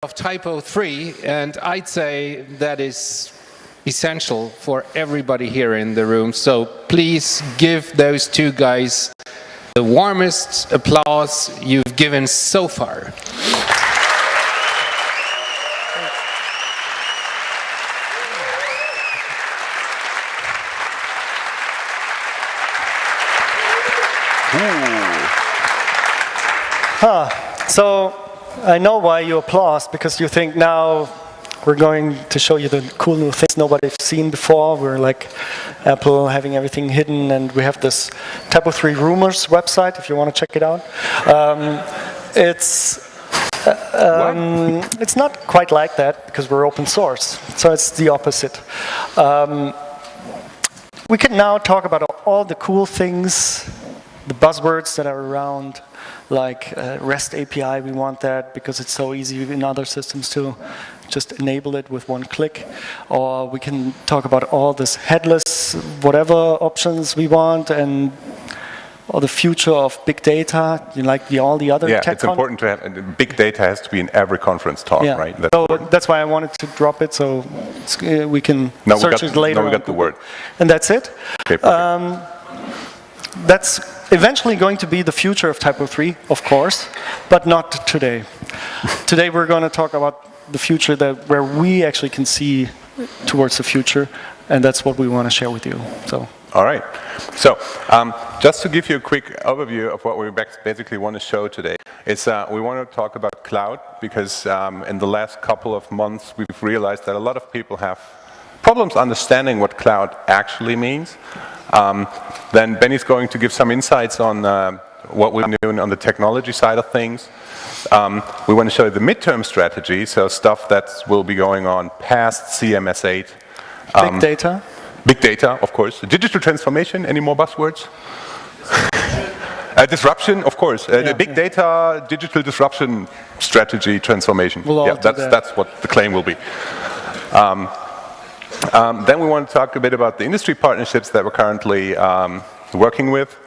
of TYPO3, and I'd say that is essential for everybody here in the room. So please give those two guys the warmest applause you've given so far. So I know why you applaud, because you think now we're going to show you the cool new things nobody's seen before. We're like Apple having everything hidden, and we have this TYPO3 Rumors website if you want to check it out. It's not quite like that because we're open source, so it's the opposite. We can now talk about all the cool things, the buzzwords that are around, like REST API. We want that because it's so easy in other systems to just enable it with one click. Or we can talk about all this headless whatever options we want, and or the future of big data, all the other tech. Yeah, it's important to have, big data has to be in every conference talk, right? That's why I wanted to drop it, so we can search it later. Now we got the word. And that's it. Okay, that's eventually going to be the future of TYPO3, of course, but not today. Today we're going to talk about the future where we actually can see towards the future, and that's what we want to share with you. So. All right. So just to give you a quick overview of what we basically want to show today, is we want to talk about cloud, because in the last couple of months we've realized that a lot of people have problems understanding what cloud actually means. Then Benny's going to give some insights on what we're doing on the technology side of things. We want to show you the midterm strategy, so stuff that will be going on past CMS8. Big data. Big data, of course. Digital transformation, any more buzzwords? Disruption, of course. The big data, digital disruption strategy transformation. That's what the claim will be. Then we want to talk a bit about the industry partnerships that we're currently working with.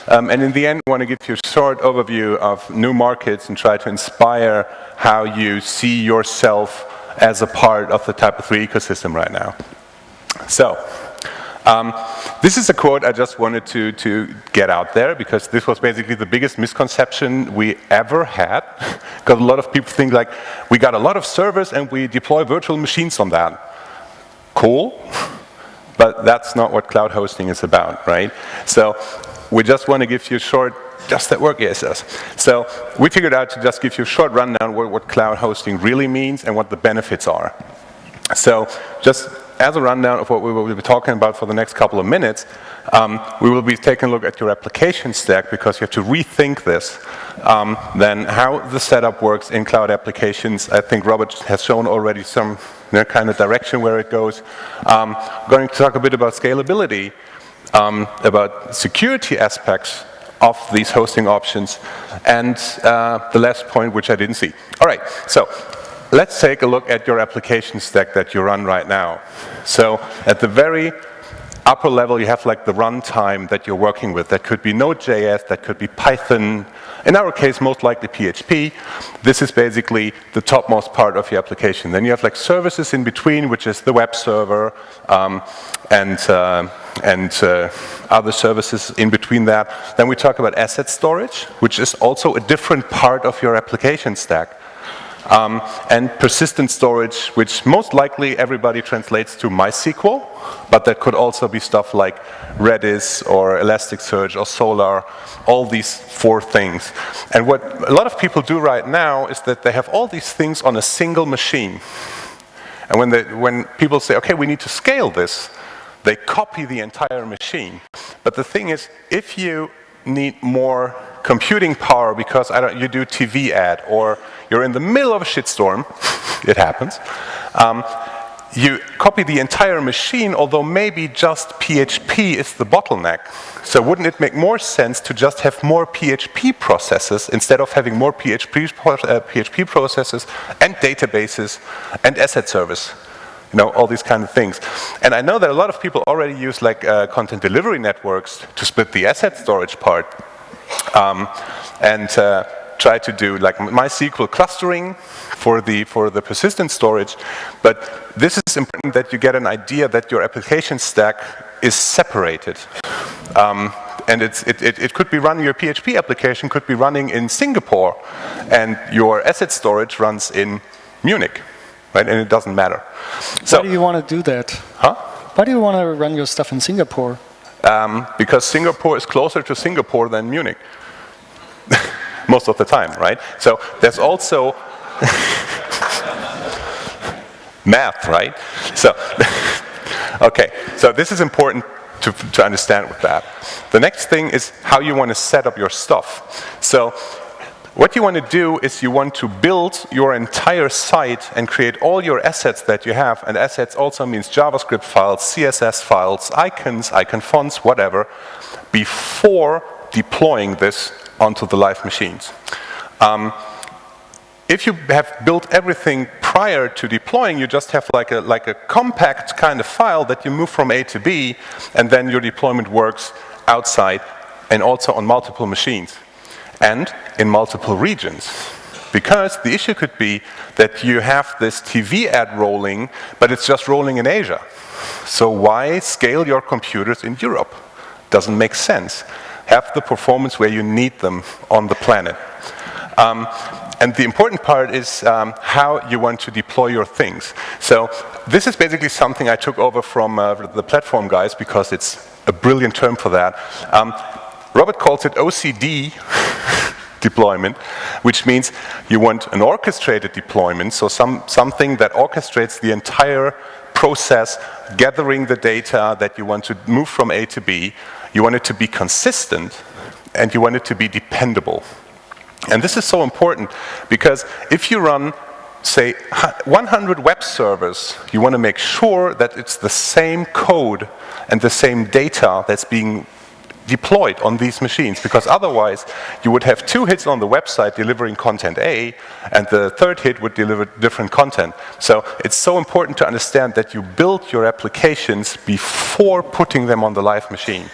And in the end, we want to give you a short overview of new markets and try to inspire how you see yourself as a part of the TYPO3 ecosystem right now. So, this is a quote I just wanted to get out there, because this was basically the biggest misconception we ever had. Because a lot of people think like, we got a lot of servers and we deploy virtual machines on that. Cool, but that's not what cloud hosting is about, right? So we just want to give you a short, just at work, yes. So we figured out to just give you a short rundown what cloud hosting really means and what the benefits are. So just as a rundown of what we will be talking about for the next couple of minutes, we will be taking a look at your application stack, because you have to rethink this. Then how the setup works in cloud applications. I think Robert has shown already some kind of direction where it goes. Going to talk a bit about scalability, about security aspects of these hosting options, and the last point, which I didn't see. All right, so let's take a look at your application stack that you run right now. So at the very upper level, you have like the runtime that you're working with. That could be Node.js, that could be Python. In our case, most likely PHP. This is basically the topmost part of your application. Then you have like services in between, which is the web server and other services in between that. Then we talk about asset storage, which is also a different part of your application stack. And persistent storage, which most likely everybody translates to MySQL, but that could also be stuff like Redis or Elasticsearch or Solr, all these four things. And what a lot of people do right now is that they have all these things on a single machine. And when people say, okay, we need to scale this, they copy the entire machine. But the thing is, if you need more computing power because you do TV ad, or you're in the middle of a shitstorm, it happens, you copy the entire machine, although maybe just PHP is the bottleneck. So wouldn't it make more sense to just have more PHP processes instead of having more PHP processes and databases and asset service? You know, all these kind of things. And I know that a lot of people already use like content delivery networks to split the asset storage part. try to do like MySQL clustering for the persistent storage, but this is important that you get an idea that your application stack is separated. And it could be running, your PHP application could be running in Singapore, and your asset storage runs in Munich, right? And it doesn't matter. So, why do you want to do that? Huh? Why do you want to run your stuff in Singapore? Because Singapore is closer to Singapore than Munich. Most of the time, right? So there's also math, right? So, okay, so this is important to understand with that. The next thing is how you want to set up your stuff. So what you want to do is you want to build your entire site and create all your assets that you have, and assets also means JavaScript files, CSS files, icons, icon fonts, whatever, before deploying this onto the live machines. If you have built everything prior to deploying, you just have like a compact kind of file that you move from A to B, and then your deployment works outside and also on multiple machines and in multiple regions. Because the issue could be that you have this TV ad rolling, but it's just rolling in Asia. So why scale your computers in Europe? Doesn't make sense. Have the performance where you need them on the planet. And the important part is how you want to deploy your things. So this is basically something I took over from the platform guys, because it's a brilliant term for that. Robert calls it OCD deployment, which means you want an orchestrated deployment, so something that orchestrates the entire process, gathering the data that you want to move from A to B. You want it to be consistent, and you want it to be dependable. And this is so important, because if you run, say, 100 web servers, you want to make sure that it's the same code and the same data that's being deployed on these machines, because otherwise you would have 2 hits on the website delivering content A, and the 3rd hit would deliver different content. So it's so important to understand that you build your applications before putting them on the live machine.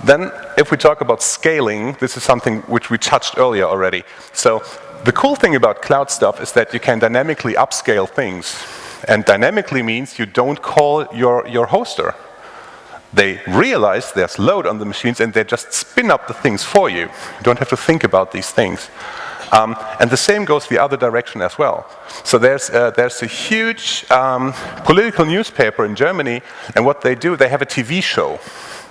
Then, if we talk about scaling, this is something which we touched earlier already. So the cool thing about cloud stuff is that you can dynamically upscale things. And dynamically means you don't call your hoster. They realize there's load on the machines, and they just spin up the things for you. You don't have to think about these things. And the same goes the other direction as well. So there's a huge political newspaper in Germany, and what they do, they have a TV show,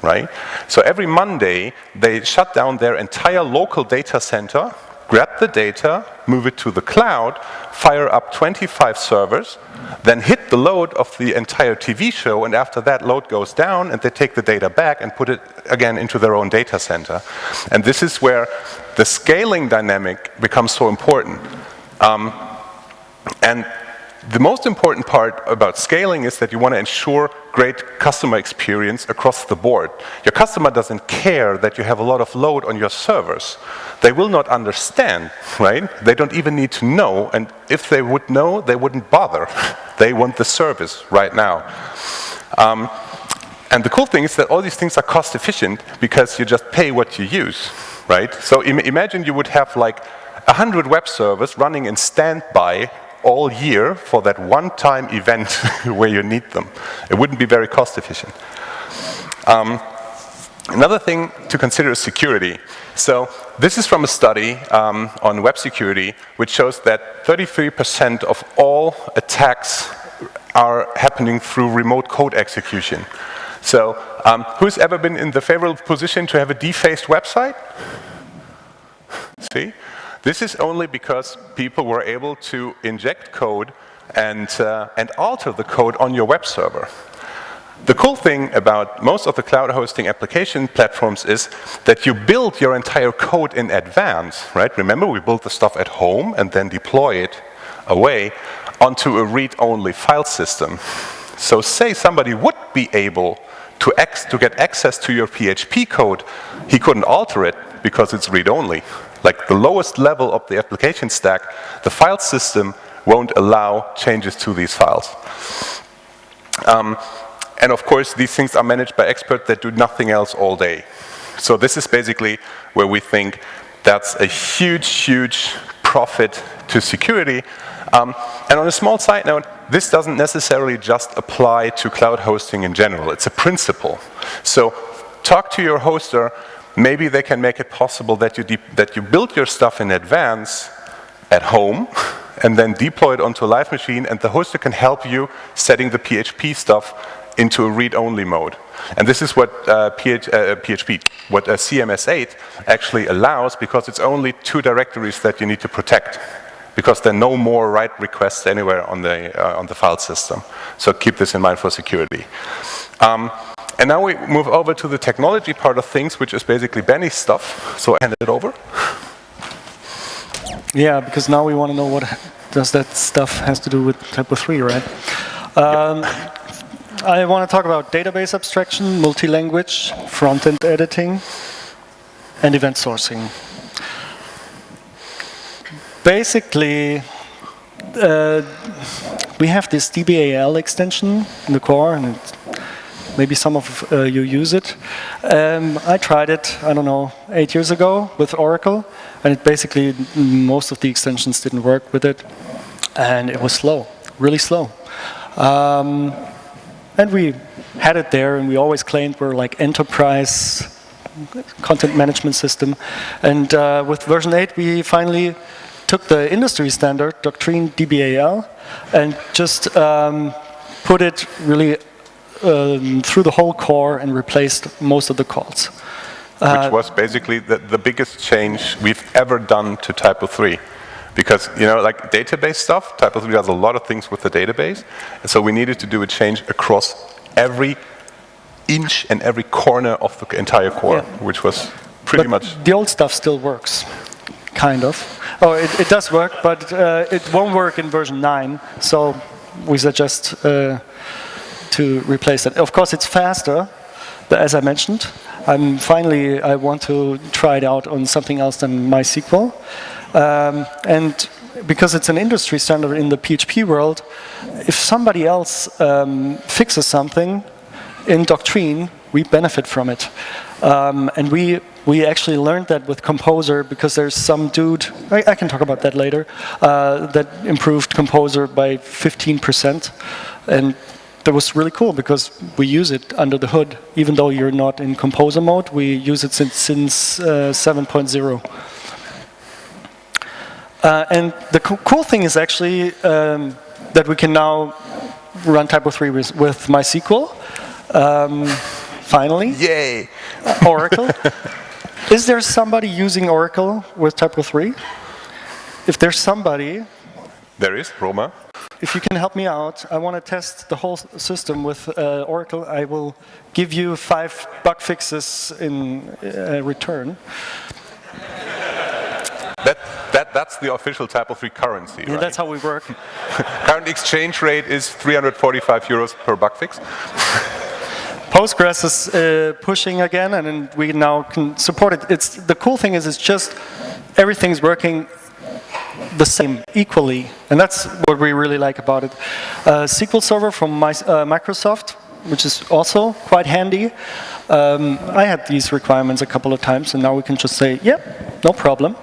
right? So every Monday, they shut down their entire local data center, grab the data, move it to the cloud, fire up 25 servers, then hit the load of the entire TV show, and after that load goes down, and they take the data back and put it again into their own data center. And this is where the scaling dynamic becomes so important. And the most important part about scaling is that you want to ensure great customer experience across the board. Your customer doesn't care that you have a lot of load on your servers. They will not understand, right? They don't even need to know, and if they would know, they wouldn't bother. They want the service right now. And the cool thing is that all these things are cost efficient because you just pay what you use, right? So imagine you would have like 100 web servers running in standby all year for that one-time event where you need them. It wouldn't be very cost efficient. Another thing to consider is security. So this is from a study on web security, which shows that 33% of all attacks are happening through remote code execution. So who's ever been in the favorable position to have a defaced website? See? This is only because people were able to inject code and alter the code on your web server. The cool thing about most of the cloud hosting application platforms is that you build your entire code in advance, right? Remember, we built the stuff at home and then deploy it away onto a read-only file system. So say somebody would be able to get access to your PHP code, he couldn't alter it because it's read-only. Like the lowest level of the application stack, the file system won't allow changes to these files. And of course, these things are managed by experts that do nothing else all day. So this is basically where we think that's a huge, huge profit to security. And on a small side note, this doesn't necessarily just apply to cloud hosting in general. It's a principle. So talk to your hoster. Maybe they can make it possible that you build your stuff in advance at home and then deploy it onto a live machine, and the hoster can help you setting the PHP stuff into a read-only mode. And this is what CMS8 actually allows, because it's only 2 directories that you need to protect, because there are no more write requests anywhere on the file system. So keep this in mind for security. And now we move over to the technology part of things, which is basically Benny's stuff. So I hand it over. Yeah, because now we want to know what does that stuff has to do with TYPO3, right? I want to talk about database abstraction, multi-language, front-end editing, and event sourcing. Basically, we have this DBAL extension in the core, and maybe some of you use it. I tried it, I don't know, 8 years ago with Oracle, and it basically, most of the extensions didn't work with it, and it was slow, really slow. And we had it there, and we always claimed we're like enterprise content management system. And with version 8, we finally took the industry standard, Doctrine DBAL, and just put it really through the whole core and replaced most of the calls. Which was basically the biggest change we've ever done to TYPO3. Because, you know, like database stuff, TYPO3 does a lot of things with the database. And so we needed to do a change across every inch and every corner of the entire core, which was pretty much... The old stuff still works, kind of. Oh, it does work, but it won't work in version 9. So we suggest to replace that. Of course, it's faster, but as I mentioned. I want to try it out on something else than MySQL. And because it's an industry standard in the PHP world, if somebody else fixes something in Doctrine, we benefit from it. And we actually learned that with Composer, because there's some dude, I can talk about that later, that improved Composer by 15%. And that was really cool, because we use it under the hood. Even though you're not in Composer mode, we use it since 7.0. And the cool thing is actually that we can now run TYPO3 with MySQL. Finally. Yay! Oracle. Is there somebody using Oracle with TYPO3? If there's somebody... There is, Roma. If you can help me out, I want to test the whole system with Oracle. I will give you 5 bug fixes in return. That's the official TYPO3 currency, right? Yeah, that's how we work. Current exchange rate is 345 euros per bug fix. Postgres is pushing again, and we now can support it. The cool thing is, it's just everything's working the same, equally, and that's what we really like about it. SQL Server from Microsoft, which is also quite handy. I had these requirements a couple of times, and now we can just say, yep, no problem.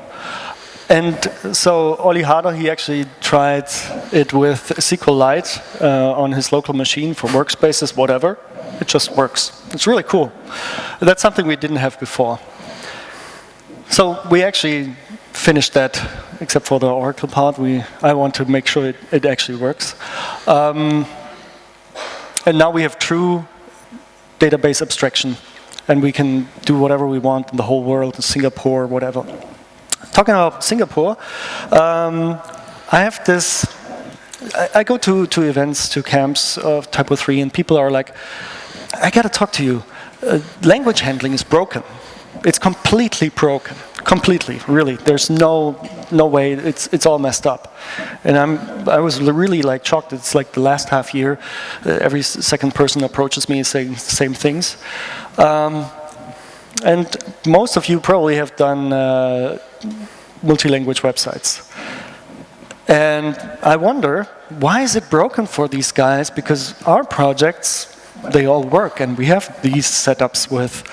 And so Oli Harder, he actually tried it with SQLite on his local machine for workspaces, whatever. It just works. It's really cool. That's something we didn't have before. So we actually finished that, except for the Oracle part. I want to make sure it actually works. And now we have true database abstraction. And we can do whatever we want in the whole world, in Singapore, whatever. Talking about Singapore, I have this... I go to events, to camps of TYPO3, and people are like, I got to talk to you. Language handling is broken. It's completely broken. Completely, really. There's no way. It's all messed up. And I was really like shocked. It's like the last half year, every second person approaches me saying the same things. And most of you probably have done multi-language websites. And I wonder, why is it broken for these guys? Because our projects, they all work, and we have these setups with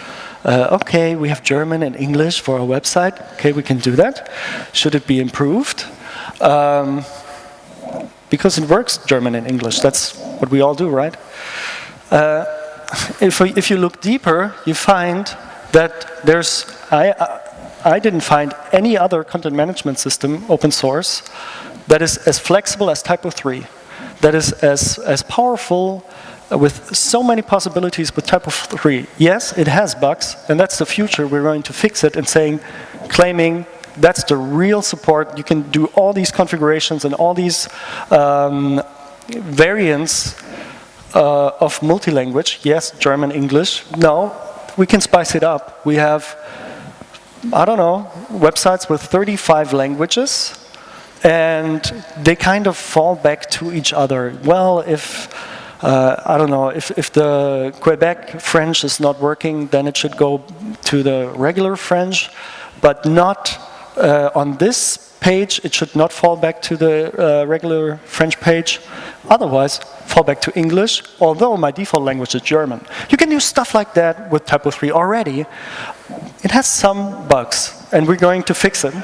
okay, we have German and English for our website. Okay, we can do that. Should it be improved? Because it works, German and English. That's what we all do, right? If you look deeper, you find that I didn't find any other content management system, open source, that is as flexible as TYPO3, that is as powerful with so many possibilities with TYPO3. Yes, it has bugs, and that's the future. We're going to fix it and claiming that's the real support. You can do all these configurations and all these variants of multi-language. Yes, German, English. No, we can spice it up. We have, I don't know, websites with 35 languages, and they kind of fall back to each other. Well, if I don't know, if the Quebec French is not working, then it should go to the regular French, but not on this page. It should not fall back to the regular French page. Otherwise, fall back to English, although my default language is German. You can do stuff like that with TYPO3 already. It has some bugs, and we're going to fix it.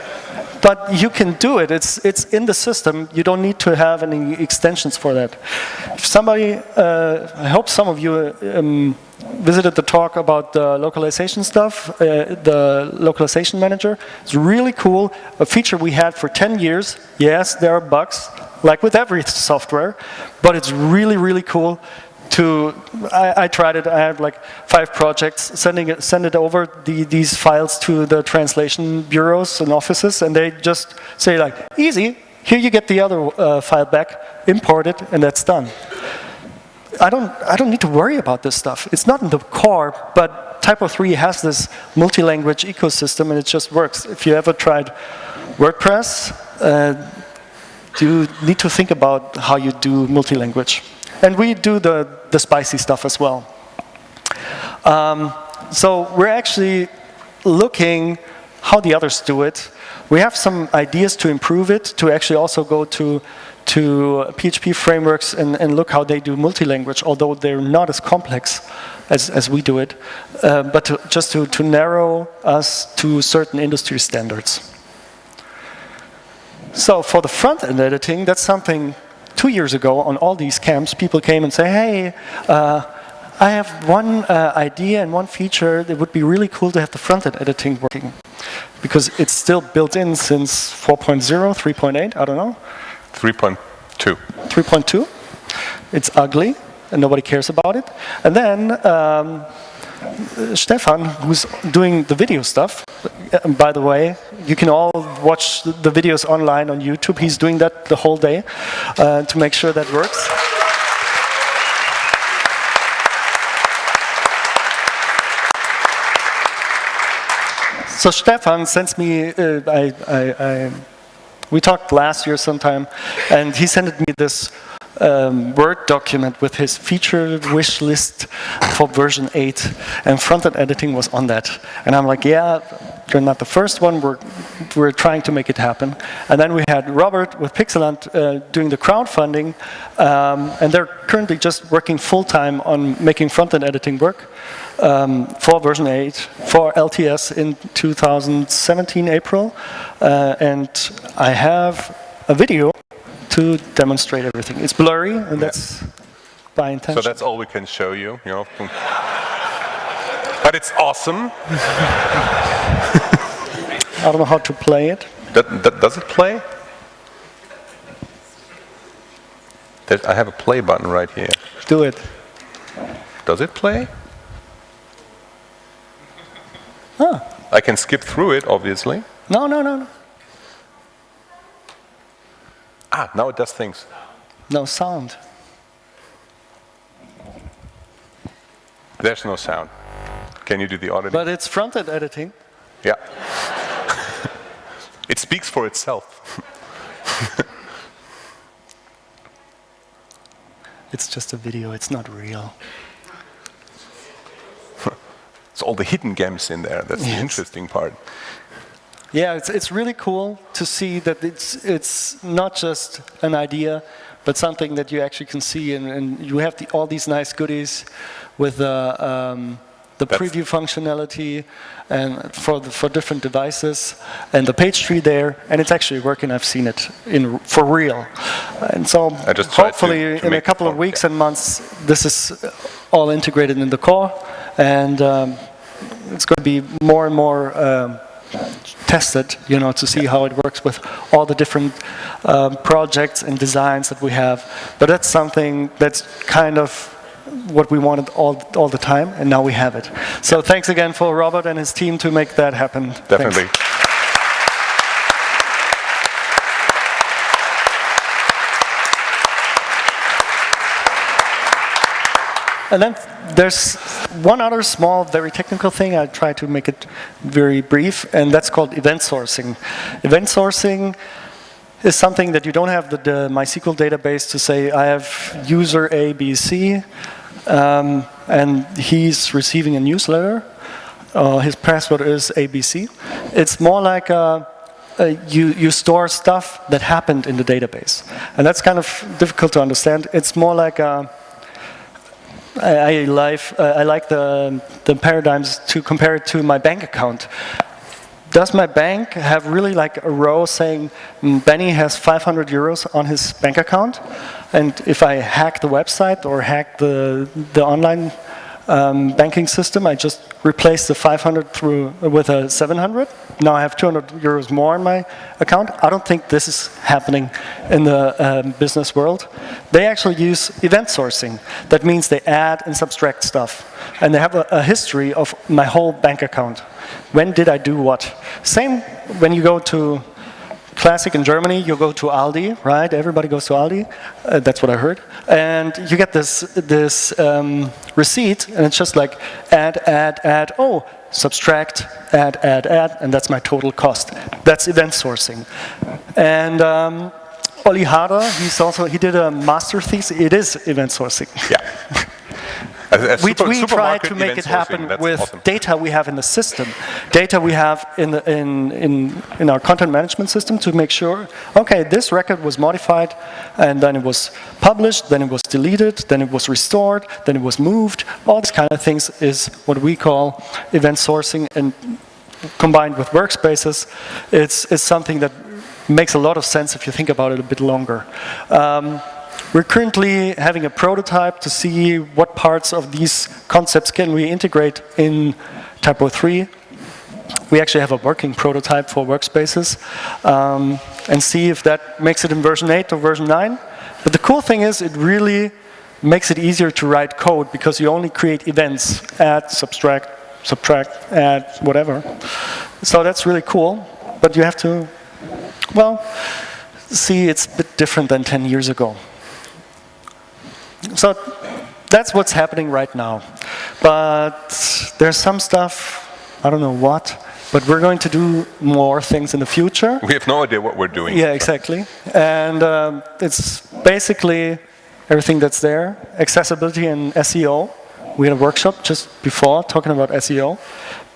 But you can do it. It's in the system. You don't need to have any extensions for that. If somebody, I hope some of you visited the talk about the localization stuff, the localization manager. It's really cool. A feature we had for 10 years. Yes, there are bugs, like with every software, but it's really, really cool. I tried it. I had like 5 projects. Send it over these files to the translation bureaus and offices, and they just say like, easy. Here you get the other file back. Import it, and that's done. I don't need to worry about this stuff. It's not in the core, but TYPO3 has this multi-language ecosystem, and it just works. If you ever tried WordPress, you need to think about how you do multi-language. And we do the spicy stuff as well. So we're actually looking how the others do it. We have some ideas to improve it, to actually also go to PHP frameworks and look how they do multi-language, although they're not as complex as we do it, but just to narrow us to certain industry standards. So for the front-end editing, that's something 2 years ago on all these camps, people came and say, hey, I have one idea and one feature. It would be really cool to have the front-end editing working. Because it's still built in since 4.0, 3.8, I don't know. 3.2. 3.2. It's ugly, and nobody cares about it. And then Stefan, who's doing the video stuff, by the way, you can all watch the videos online on YouTube. He's doing that the whole day to make sure that works. So Stefan sends me, we talked last year sometime, and he sent me this Word document with his feature wish list for version 8, and front-end editing was on that. And I'm like, yeah, you're not the first one, we're trying to make it happen. And then we had Robert with Pixelant doing the crowdfunding, and they're currently just working full-time on making front-end editing work for version 8, for LTS in 2017, April. And I have a video to demonstrate everything. It's blurry, and that's by intention. So that's all we can show you, you know. But it's awesome. I don't know how to play it. Does it play? I have a play button right here. Do it. Does it play? Ah. I can skip through it, obviously. No. Ah, now it does things. No sound. There's no sound. Can you do the auditing? But it's front-end editing. Yeah. It speaks for itself. It's just a video, it's not real. It's all the hidden gems in there. That's the interesting part. Yeah, it's really cool to see that it's not just an idea, but something that you actually can see, and you have all these nice goodies with the preview functionality and for different devices, and the page tree there, and it's actually working. I've seen it for real. And so hopefully in a couple of weeks and months, this is all integrated in the core, and it's going to be more and more tested, to see how it works with all the different projects and designs that we have. But that's something that's kind of what we wanted all the time, and now we have it. So thanks again for Robert and his team to make that happen. Definitely. Thanks. And then there's one other small, very technical thing. I try to make it very brief, and that's called event sourcing. Event sourcing is something that you don't have the MySQL database to say, I have user A, B, C, and he's receiving a newsletter. His password is ABC. It's more like you store stuff that happened in the database. And that's kind of difficult to understand. It's more like I like the paradigms to compare it to my bank account. Does my bank have really like a row saying Benny has 500 euros on his bank account, and if I hack the website or hack the online banking system, I just replace the 500 with a 700? Now I have 200 euros more in my account. I don't think this is happening in the business world. They actually use event sourcing. That means they add and subtract stuff. And they have a history of my whole bank account. When did I do what? Same when you go to classic in Germany, you go to Aldi, right? Everybody goes to Aldi. That's what I heard. And you get this receipt, and it's just like add, oh, subtract, add, and that's my total cost. That's event sourcing. And Olli Harder, he did a master thesis. It is event sourcing. Yeah. We try to make it happen with awesome. Data we have in the system, data we have in our content management system to make sure, okay, this record was modified, and then it was published, then it was deleted, then it was restored, then it was moved. All these kind of things is what we call event sourcing, and combined with workspaces, it's something that makes a lot of sense if you think about it a bit longer. We're currently having a prototype to see what parts of these concepts can we integrate in TYPO3. We actually have a working prototype for workspaces, and see if that makes it in version 8 or version 9. But the cool thing is it really makes it easier to write code because you only create events, add, subtract, add, whatever. So that's really cool, but you have to, well, see it's a bit different than 10 years ago. So that's what's happening right now. But there's some stuff, I don't know what, but we're going to do more things in the future. We have no idea what we're doing. Yeah, exactly. And it's basically everything that's there. Accessibility and SEO. We had a workshop just before talking about SEO.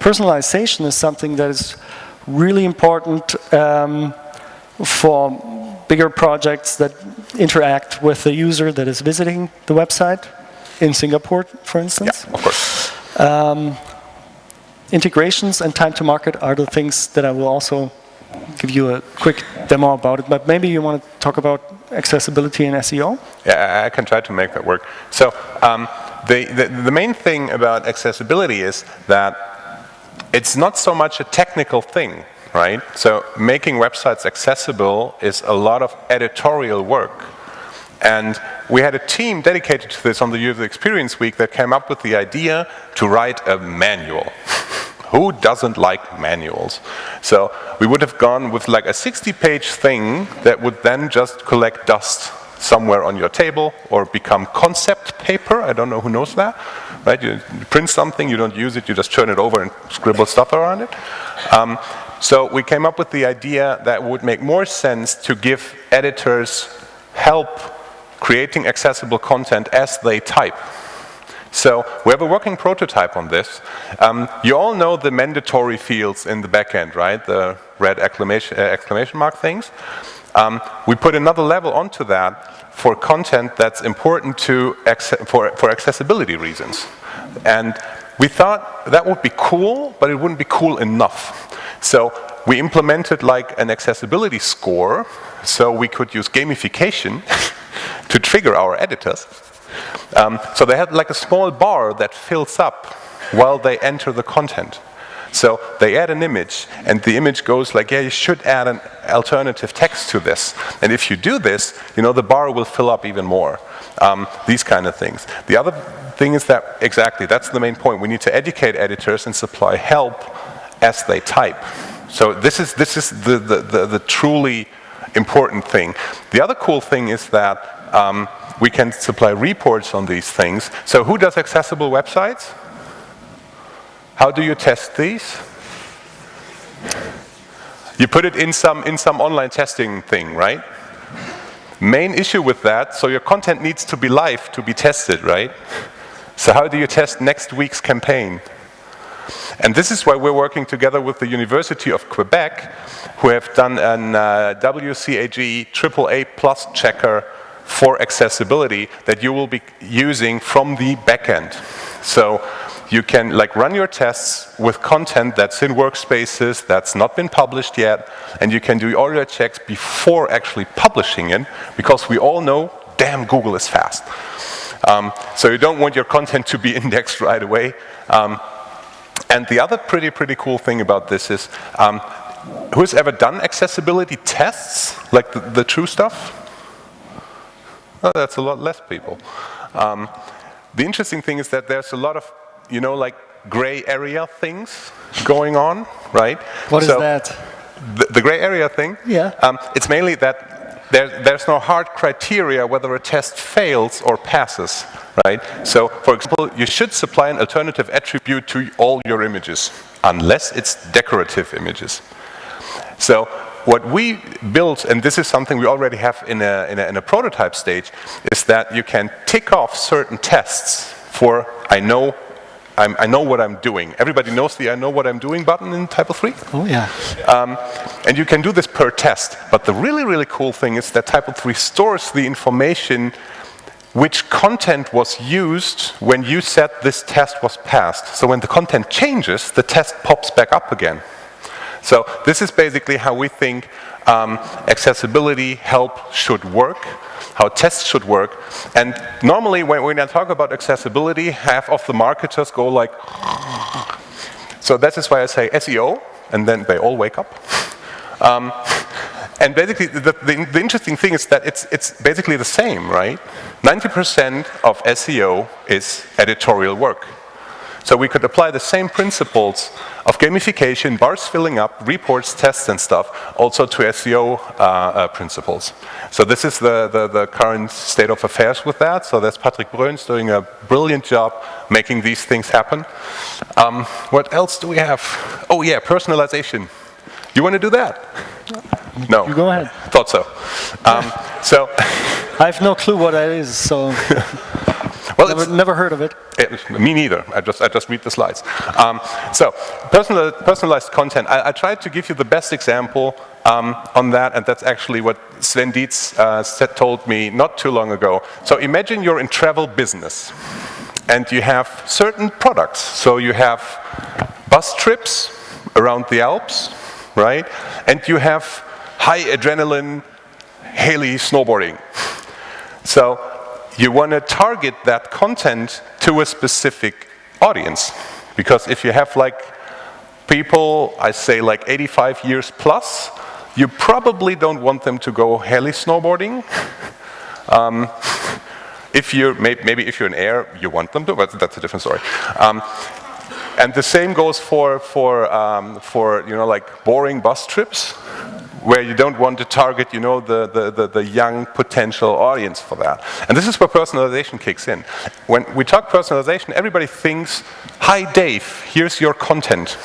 Personalization is something that is really important for bigger projects that interact with the user that is visiting the website, in Singapore, for instance. Yeah, of course. Integrations and time to market are the things that I will also give you a quick demo about it, but maybe you want to talk about accessibility and SEO? Yeah, I can try to make that work. So the main thing about accessibility is that it's not so much a technical thing. Right? So making websites accessible is a lot of editorial work. And we had a team dedicated to this on the User Experience Week that came up with the idea to write a manual. Who doesn't like manuals? So we would have gone with like a 60-page thing that would then just collect dust somewhere on your table or become concept paper. I don't know who knows that. Right? You print something, you don't use it, you just turn it over and scribble stuff around it. So we came up with the idea that it would make more sense to give editors help creating accessible content as they type. So we have a working prototype on this. You all know the mandatory fields in the backend, right? The red exclamation mark things. We put another level onto that for content that's important to for accessibility reasons. And we thought that would be cool, but it wouldn't be cool enough. So we implemented like an accessibility score, so we could use gamification to trigger our editors. So they had like a small bar that fills up while they enter the content. So they add an image, and the image goes like, yeah, you should add an alternative text to this. And if you do this, you know, the bar will fill up even more. These kind of things. The other thing is that, exactly, that's the main point. We need to educate editors and supply help as they type. So this is the truly important thing. The other cool thing is that we can supply reports on these things. So who does accessible websites? How do you test these? You put it in some online testing thing, right? Main issue with that, so your content needs to be live to be tested, right? So how do you test next week's campaign? And this is why we're working together with the University of Quebec, who have done an WCAG AAA plus checker for accessibility that you will be using from the backend. So you can like run your tests with content that's in workspaces, that's not been published yet, and you can do all your checks before actually publishing it, because we all know, damn, Google is fast. So you don't want your content to be indexed right away. And the other pretty cool thing about this is, who's ever done accessibility tests, like the true stuff? Oh, that's a lot less people. The interesting thing is that there's a lot of, you know, like gray area things going on, right? What is that? The gray area thing? Yeah. It's mainly that there's no hard criteria whether a test fails or passes, right? So, for example, you should supply an alternative attribute to all your images, unless it's decorative images. So, what we built, and this is something we already have in a prototype stage, is that you can tick off certain tests for I know what I'm doing. Everybody knows the I know what I'm doing button in TYPO3? Oh, yeah. And you can do this per test. But the really cool thing is that TYPO3 stores the information which content was used when you said this test was passed. So when the content changes, the test pops back up again. So this is basically how we think accessibility help should work, how tests should work. And normally when I talk about accessibility, half of the marketers go like, so that is why I say SEO, and then they all wake up. And basically the interesting thing is that it's basically the same, right? 90% of SEO is editorial work. So we could apply the same principles of gamification, bars filling up, reports, tests and stuff, also to SEO principles. So this is the current state of affairs with that. So there's Patrick Breuns doing a brilliant job making these things happen. What else do we have? Oh yeah, personalization. You want to do that? No. You go ahead. Thought so. So I have no clue what that is, so well, never heard of it. Me neither. I just read the slides. So personalized content. I tried to give you the best example on that, and that's actually what Sven Dietz told me not too long ago. So imagine you're in travel business, and you have certain products. So you have bus trips around the Alps, right? And you have high adrenaline heli snowboarding. So you want to target that content to a specific audience. Because if you have like people, I say like 85 years plus, you probably don't want them to go heli snowboarding. If you're, maybe if you're in air, you want them to, but that's a different story. And the same goes for you know, like boring bus trips, where you don't want to target, you know, the young potential audience for that. And this is where personalization kicks in. When we talk personalization, everybody thinks, hi Dave, here's your content.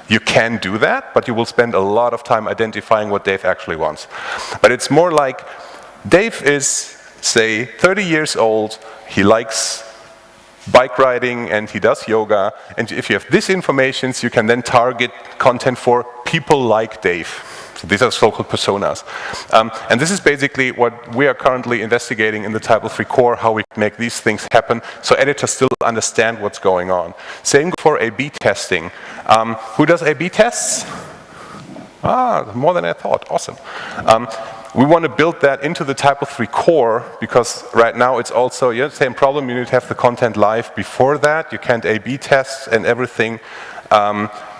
You can do that, but you will spend a lot of time identifying what Dave actually wants. But it's more like, Dave is, say, 30 years old, he likes bike riding and he does yoga, and if you have this information, you can then target content for people like Dave. So these are so-called personas. And this is basically what we are currently investigating in the TYPO3 core, how we make these things happen so editors still understand what's going on. Same for A/B testing. Who does A/B tests? More than I thought. Awesome. We want to build that into the TYPO3 core because right now it's also, yeah, same problem. You need to have the content live before that. You can't A/B test and everything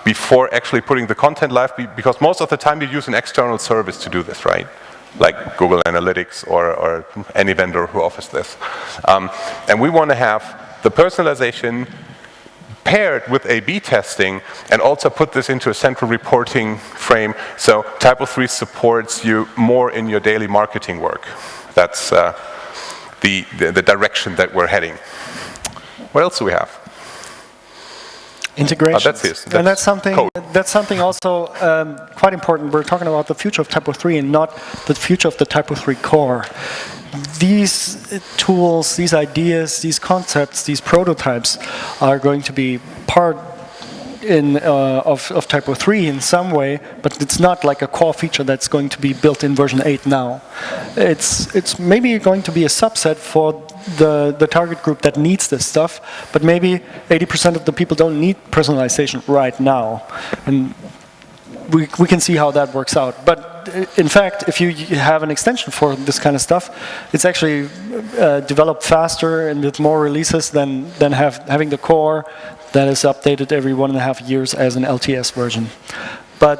before actually putting the content live because most of the time you use an external service to do this, right? Like Google Analytics or any vendor who offers this. And we want to have the personalization paired with A/B testing and also put this into a central reporting frame so TYPO3 supports you more in your daily marketing work. That's the direction that we're heading. What else do we have? Integration. And that's something also quite important. We're talking about the future of TYPO3 and not the future of the TYPO3 core. These tools, these ideas, these concepts, these prototypes are going to be part of TYPO3 in some way, but it's not like a core feature that's going to be built in version 8 now. It's maybe going to be a subset for the target group that needs this stuff, but maybe 80% of the people don't need personalization right now. And we can see how that works out. But in fact, if you have an extension for this kind of stuff, it's actually developed faster and with more releases than having the core that is updated every 1.5 years as an LTS version. But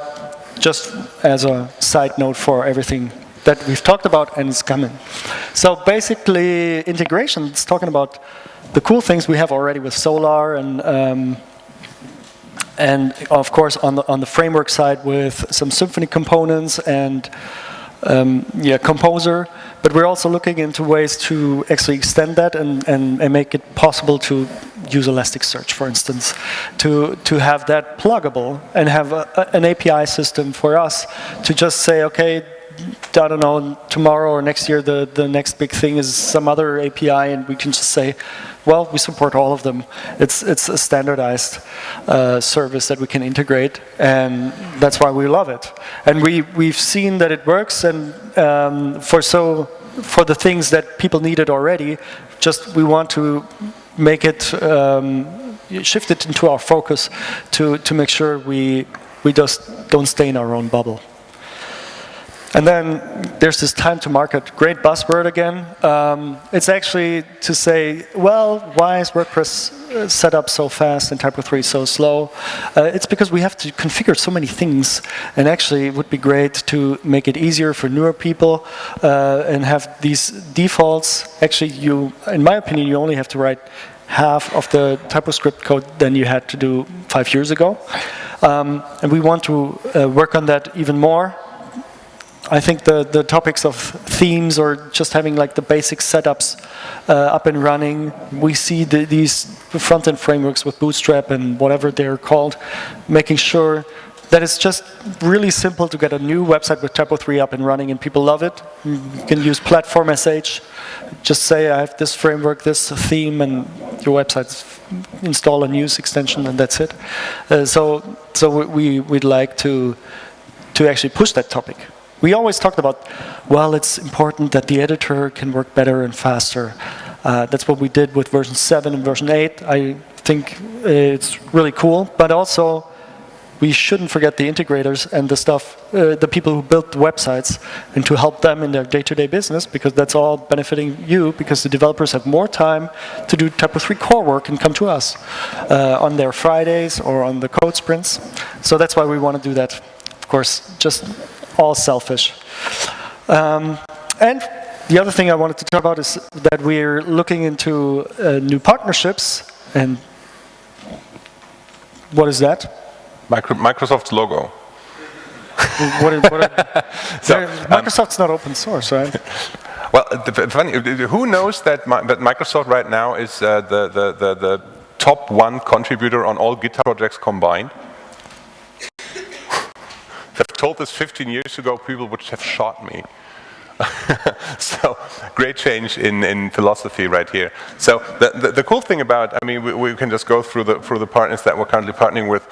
just as a side note for everything that we've talked about and is coming. So basically, integration, it's talking about the cool things we have already with Solar and of course on the framework side with some Symfony components and Composer, but we're also looking into ways to actually extend that and make it possible to use Elasticsearch, for instance, to have that pluggable and have an API system for us to just say, okay, I don't know, tomorrow or next year the next big thing is some other API, and we can just say, well, we support all of them. It's a standardized service that we can integrate, and that's why we love it. And we've seen that it works, and for the things that people needed already, just we want to make it shift it into our focus to make sure we just don't stay in our own bubble. And then there's this time to market, great buzzword again. It's actually to say, well, why is WordPress set up so fast and TYPO3 so slow? It's because we have to configure so many things, and actually it would be great to make it easier for newer people and have these defaults. Actually, in my opinion, you only have to write half of the TypoScript code than you had to do 5 years ago. And we want to work on that even more. I think the topics of themes or just having like the basic setups up and running, we see these front-end frameworks with Bootstrap and whatever they're called, making sure that it's just really simple to get a new website with TYPO3 up and running and people love it. You can use Platform SH, just say I have this framework, this theme, and your website install a news extension and that's it. So we'd like to actually push that topic. We always talked about, well, it's important that the editor can work better and faster. That's what we did with version 7 and version 8. I think it's really cool, but also we shouldn't forget the integrators and the stuff, the people who built the websites, and to help them in their day-to-day business, because that's all benefiting you, because the developers have more time to do TYPO3 core work and come to us on their Fridays or on the code sprints. So that's why we want to do that. Of course, just all selfish. And the other thing I wanted to talk about is that we're looking into new partnerships. And what is that? Microsoft's logo. Microsoft's not open source, right? Well, funny, who knows that Microsoft right now is the top 1 contributor on all GitHub projects combined? If I've told this 15 years ago, people would have shot me. So great change in philosophy right here. So the cool thing about, I mean, we can just go through the partners that we're currently partnering with.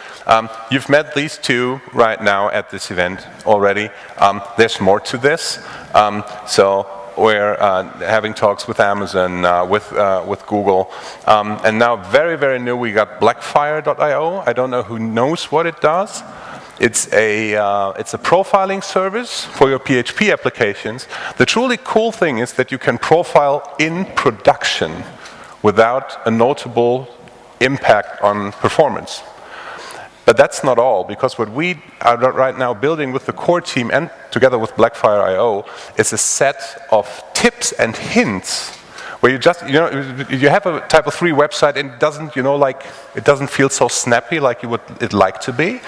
You've met these two right now at this event already. There's more to this. So we're having talks with Amazon, with Google, and now very new we got Blackfire.io. I don't know who knows what it does. It's a profiling service for your PHP applications. The truly cool thing is that you can profile in production without a notable impact on performance. But that's not all, because what we are right now building with the core team and together with Blackfire.io is a set of tips and hints where you just, you have a TYPO3 website and it doesn't, it doesn't feel so snappy like you would it like to be.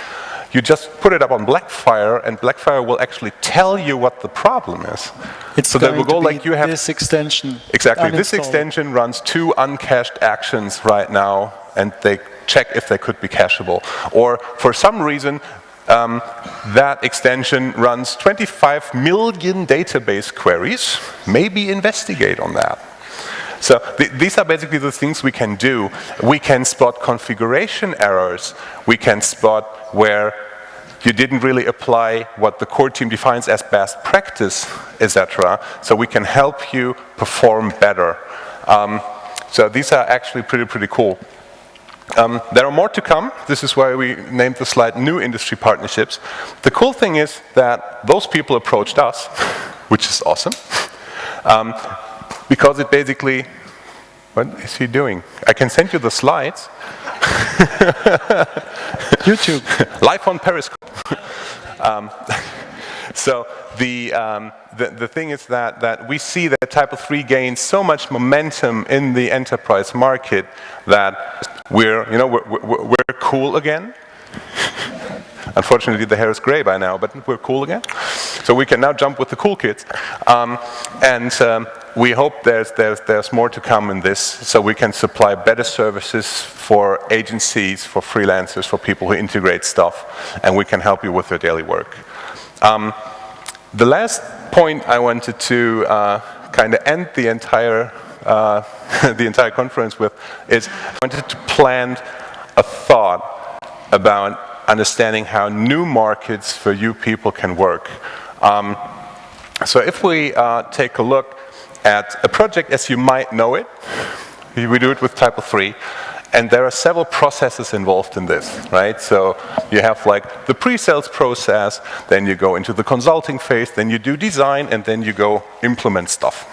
You just put it up on Blackfire, and Blackfire will actually tell you what the problem is. It's so that will go like you have this extension. Exactly. This extension runs 2 uncached actions right now, and they check if they could be cacheable. Or for some reason, that extension runs 25 million database queries. Maybe investigate on that. So these are basically the things we can do. We can spot configuration errors. We can spot where you didn't really apply what the core team defines as best practice, etc. So we can help you perform better. So these are actually pretty cool. There are more to come. This is why we named the slide New Industry Partnerships. The cool thing is that those people approached us, which is awesome, because it basically, what is he doing? I can send you the slides. YouTube. Live on Periscope. So the thing is that we see that TYPO3 gains so much momentum in the enterprise market that we're cool again. Unfortunately, the hair is gray by now, but we're cool again. So we can now jump with the cool kids, and we hope there's more to come in this, so we can supply better services for agencies, for freelancers, for people who integrate stuff, and we can help you with your daily work. The last point I wanted to kind of end the entire conference with is I wanted to plant a thought about understanding how new markets for you people can work. So if we take a look at a project as you might know it, we do it with TYPO3, and there are several processes involved in this, right? So you have like the pre-sales process, then you go into the consulting phase, then you do design, and then you go implement stuff.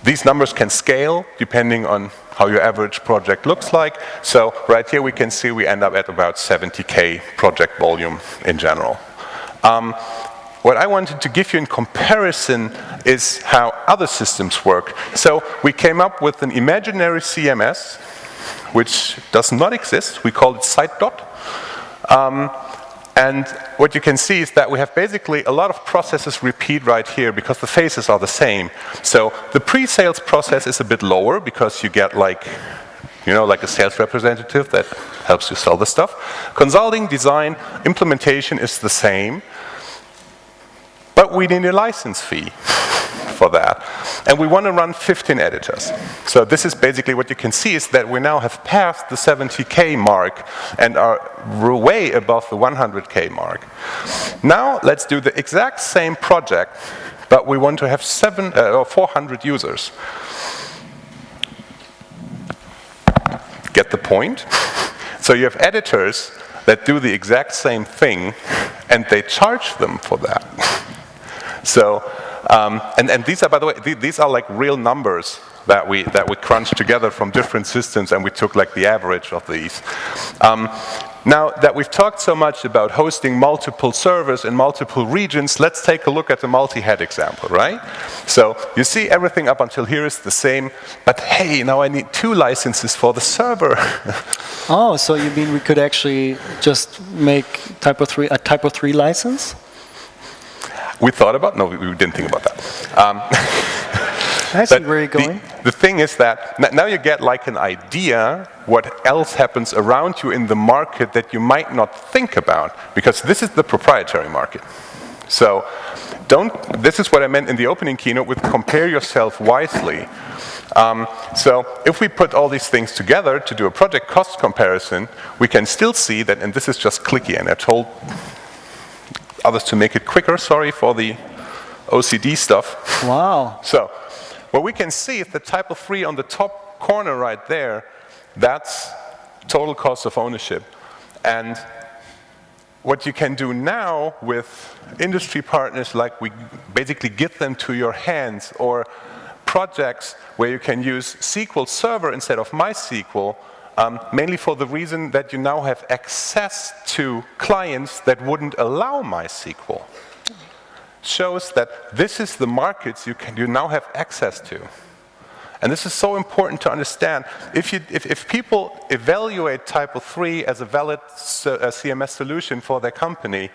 These numbers can scale depending on how your average project looks like. So right here we can see we end up at about 70K project volume in general. What I wanted to give you in comparison is how other systems work. So we came up with an imaginary CMS, which does not exist. We call it SiteDot. And what you can see is that we have basically a lot of processes repeat right here because the phases are the same. So the pre-sales process is a bit lower because you get like a sales representative that helps you sell the stuff. Consulting, design, implementation is the same, but we need a license fee for that. And we want to run 15 editors. So this is basically what you can see is that we now have passed the 70K mark and are way above the 100K mark. Now let's do the exact same project, but we want to have 400 users. Get the point? So you have editors that do the exact same thing and they charge them for that. So and these are, by the way, these are like real numbers that we crunched together from different systems, and we took like the average of these. Now that we've talked so much about hosting multiple servers in multiple regions, let's take a look at the multi-head example, right? So you see everything up until here is the same, but hey, now I need 2 licenses for the server. Oh, so you mean we could actually just make a TYPO3 license? We thought about, no, we didn't think about that. I see where you're going. The thing is that now you get like an idea what else happens around you in the market that you might not think about, because this is the proprietary market. So this is what I meant in the opening keynote with compare yourself wisely. So if we put all these things together to do a project cost comparison, we can still see that, and this is just clicky, and I told others to make it quicker, sorry for the OCD stuff. Wow. So what we can see is the TYPO3 on the top corner right there, that's total cost of ownership. And what you can do now with industry partners, like we basically get them to your hands, or projects where you can use SQL Server instead of MySQL, mainly for the reason that you now have access to clients that wouldn't allow MySQL. Shows that this is the markets you now have access to. And this is so important to understand. If people evaluate TYPO3 as a valid CMS solution for their company,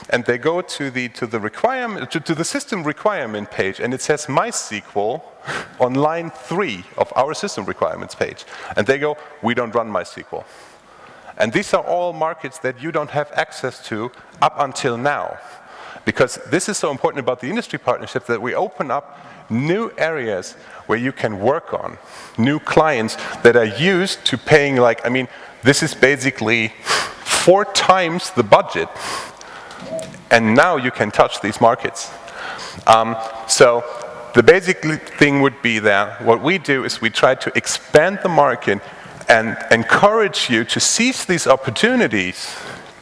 and they go to the system requirement page, and it says MySQL on line 3 of our system requirements page, and they go, we don't run MySQL. And these are all markets that you don't have access to up until now. Because this is so important about the industry partnerships, that we open up new areas where you can work on, new clients that are used to paying, like, I mean, this is basically 4 times the budget, and now you can touch these markets. So the basic thing would be that what we do is we try to expand the market and encourage you to seize these opportunities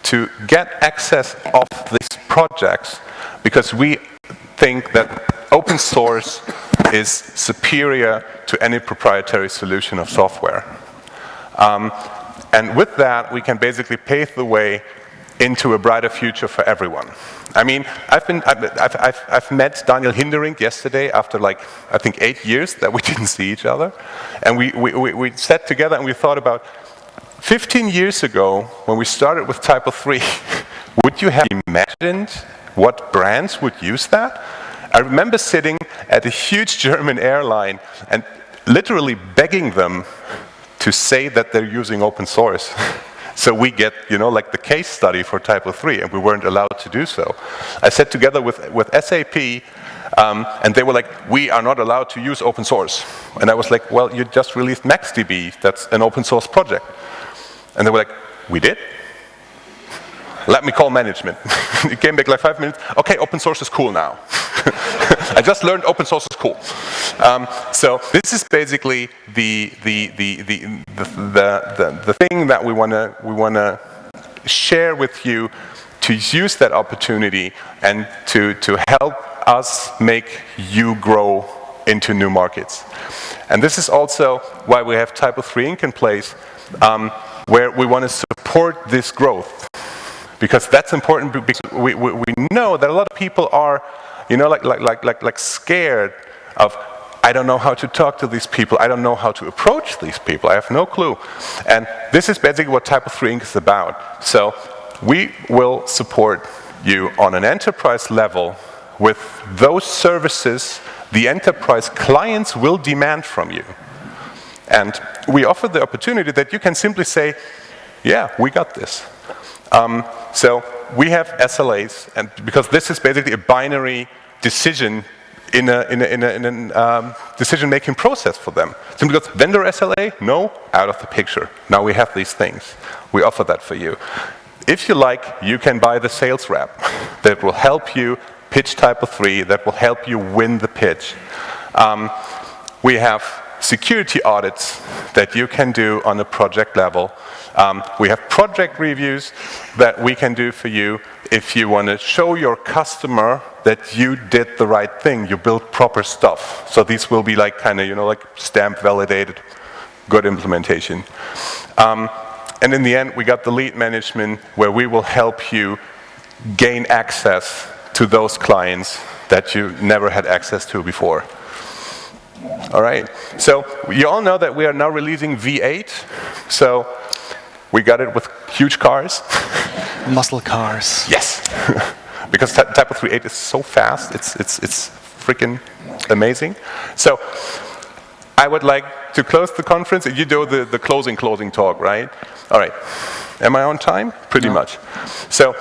to get access of these projects, because we think that open source is superior to any proprietary solution of software. And with that, we can basically pave the way into a brighter future for everyone. I mean, I've met Daniel Hindering yesterday after, like, I think 8 years that we didn't see each other. And we sat together and we thought about 15 years ago, when we started with TYPO3, would you have imagined what brands would use that? I remember sitting at a huge German airline and literally begging them to say that they're using open source. So we get, you know, like the case study for TYPO3, and we weren't allowed to do so. I sat together with SAP, and they were like, we are not allowed to use open source. And I was like, well, you just released MaxDB, that's an open source project. And they were like, we did? Let me call management. It came back like 5 minutes. Okay, open source is cool now. I just learned open source is cool. So this is basically the thing that we wanna share with you, to use that opportunity and to help us make you grow into new markets. And this is also why we have TYPO3 Inc. in place, where we want to support this growth. Because that's important, because we know that a lot of people are, you know, like scared of, I don't know how to talk to these people, I don't know how to approach these people, I have no clue. And this is basically what TYPO3 Inc. is about. So we will support you on an enterprise level with those services the enterprise clients will demand from you. And we offer the opportunity that you can simply say, yeah, we got this. So we have SLAs, and because this is basically a binary decision in a decision-making process for them. Simply because vendor SLA, no, out of the picture. Now we have these things. We offer that for you. If you like, you can buy the sales rep that will help you pitch TYPO3, that will help you win the pitch. We have security audits that you can do on a project level. We have project reviews that we can do for you if you want to show your customer that you did the right thing, you built proper stuff. So these will be like kind of, you know, like stamp validated, good implementation. And in the end, we got the lead management, where we will help you gain access to those clients that you never had access to before. All right, so you all know that we are now releasing V8. So we got it with huge cars. Muscle cars. Yes, because TYPO3 8 is so fast, it's freaking amazing. So I would like to close the conference. You do the closing talk, right? All right, am I on time? Pretty much. So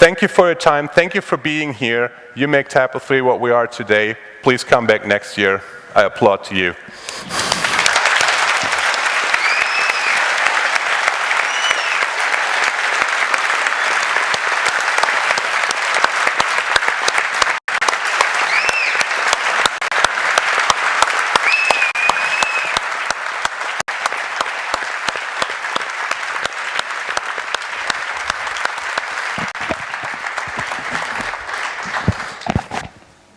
thank you for your time. Thank you for being here. You make TYPO3 what we are today. Please come back next year. I applaud to you.